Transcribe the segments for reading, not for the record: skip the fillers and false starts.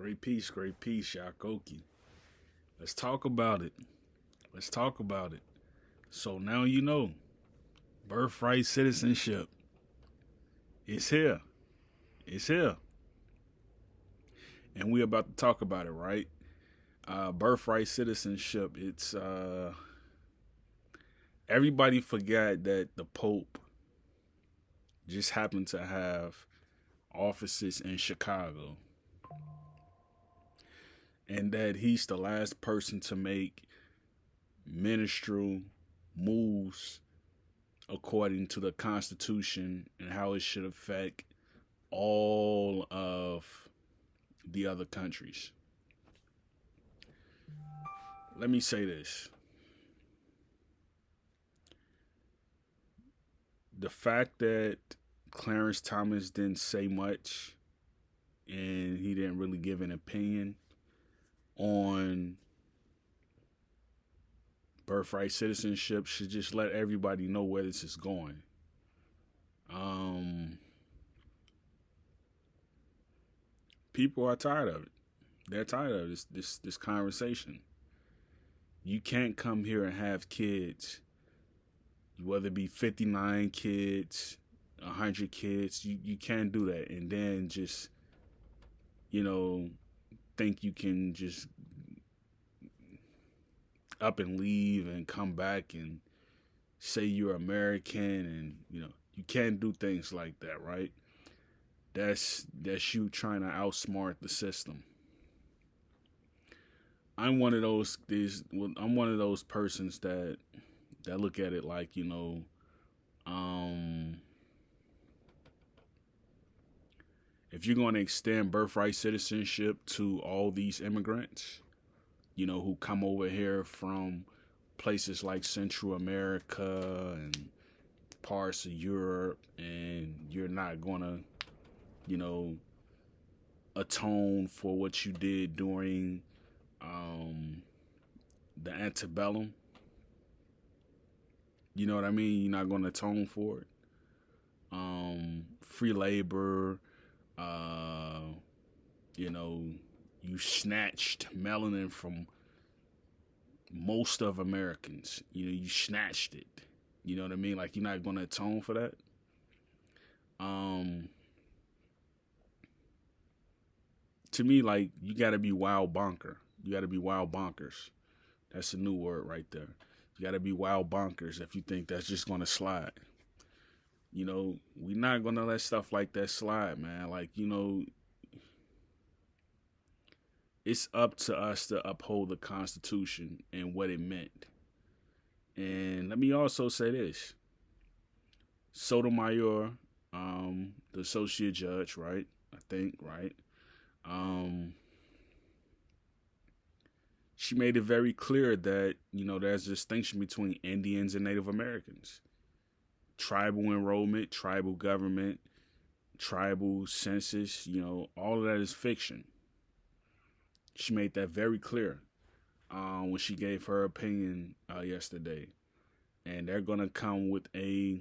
Great peace, Shakoki. Let's talk about it. Let's talk about it. So now you know, birthright citizenship. It's here. It's here. And we about to talk about it, right? Birthright citizenship. It's everybody forgot that the Pope just happened to have offices in Chicago, and that he's the last person to make ministerial moves according to the Constitution and how it should affect all of the other countries. Let me say this. The fact that Clarence Thomas didn't say much and he didn't really give an opinion on birthright citizenship should just let everybody know where this is going. People are tired of it. They're tired of this conversation. You can't come here and have kids, whether it be 59 kids, 100 kids. You can't do that and then just, you know, think you can just up and leave and come back and say you're American, and you can't do things like that, right? That's you trying to outsmart the system. I'm one of those persons that look at it like, if you're going to extend birthright citizenship to all these immigrants, who come over here from places like Central America and parts of Europe, and you're not going to, atone for what you did during the antebellum. You know what I mean? You're not going to atone for it. Free labor, you snatched melanin from most of Americans. You snatched it. You know what I mean? Like, you're not going to atone for that. To me, like, you got to be wild bonker. You got to be wild bonkers. That's a new word right there. You got to be wild bonkers if you think that's just going to slide. We're not going to let stuff like that slide, man. Like, it's up to us to uphold the Constitution and what it meant. And let me also say this. Sotomayor, the associate judge, right? I think, right? She made it very clear that, there's a distinction between Indians and Native Americans. Tribal enrollment, tribal government, tribal census, all of that is fiction. She made that very clear when she gave her opinion yesterday. And they're going to come with a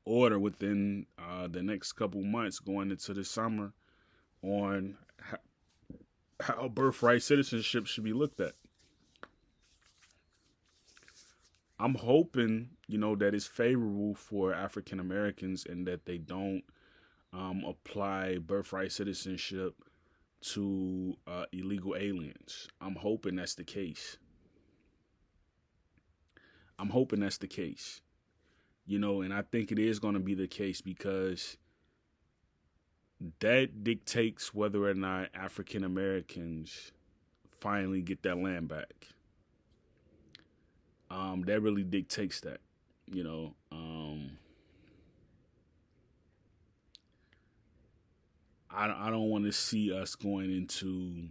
order within the next couple months going into the summer on how birthright citizenship should be looked at. I'm hoping, that it's favorable for African Americans and that they don't apply birthright citizenship to illegal aliens. I'm hoping that's the case. And I think it is going to be the case because that dictates whether or not African Americans finally get that land back. That really dictates that, I don't want to see us going into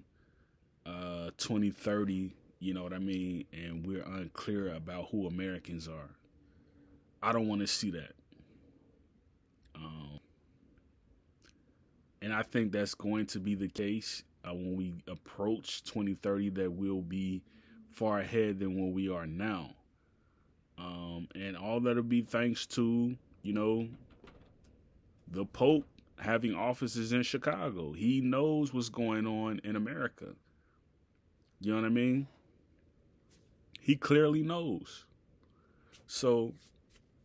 2030, you know what I mean, and we're unclear about who Americans are. I don't want to see that. And I think that's going to be the case when we approach 2030, that we'll be far ahead than where we are now. And all that'll be thanks to, the Pope having offices in Chicago. He knows what's going on in America. You know what I mean? He clearly knows. So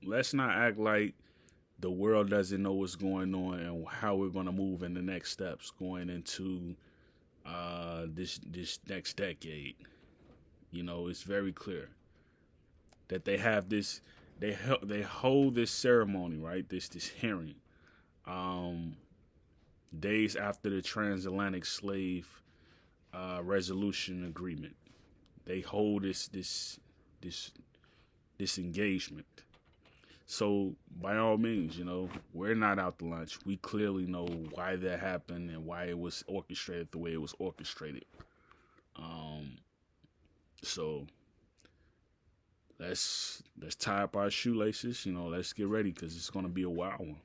let's not act like the world doesn't know what's going on and how we're going to move in the next steps going into this next decade. You know, it's very clear that they have this. They hold this ceremony, right? This hearing, um, days after the transatlantic slave resolution agreement. They hold this this engagement. So by all means, you know, we're not out to lunch. We clearly know why that happened and why it was orchestrated the way it was orchestrated. Um, so let's tie up our shoelaces. You know, let's get ready because it's gonna be a wild one.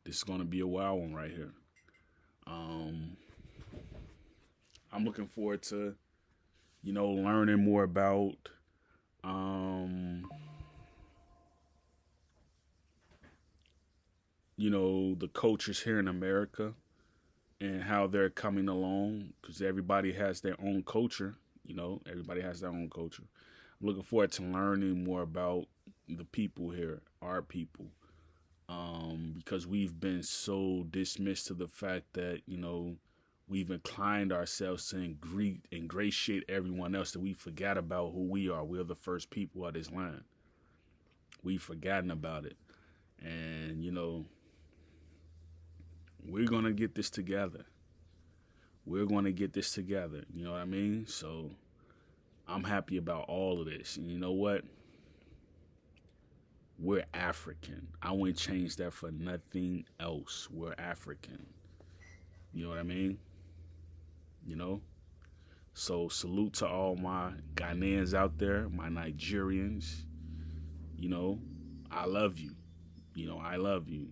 This is gonna be a wild one right here. Um, I'm looking forward to, you know, learning more about um, you know, the cultures here in America and how they're coming along because everybody has their own culture. You know, everybody has their own culture. I'm looking forward to learning more about the people here, our people, because we've been so dismissed to the fact that, you know, we've inclined ourselves to ingratiate everyone else that we forgot about who we are. We're the first people of this land. We've forgotten about it. And, you know, we're going to get this together. We're going to get this together. You know what I mean? So I'm happy about all of this. And you know what? We're African. I wouldn't change that for nothing else. We're African. You know what I mean? You know? So salute to all my Ghanaians out there, my Nigerians. You know, I love you. You know, I love you.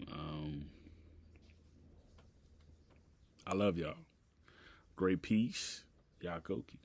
I love y'all. Great peace. Yakoki.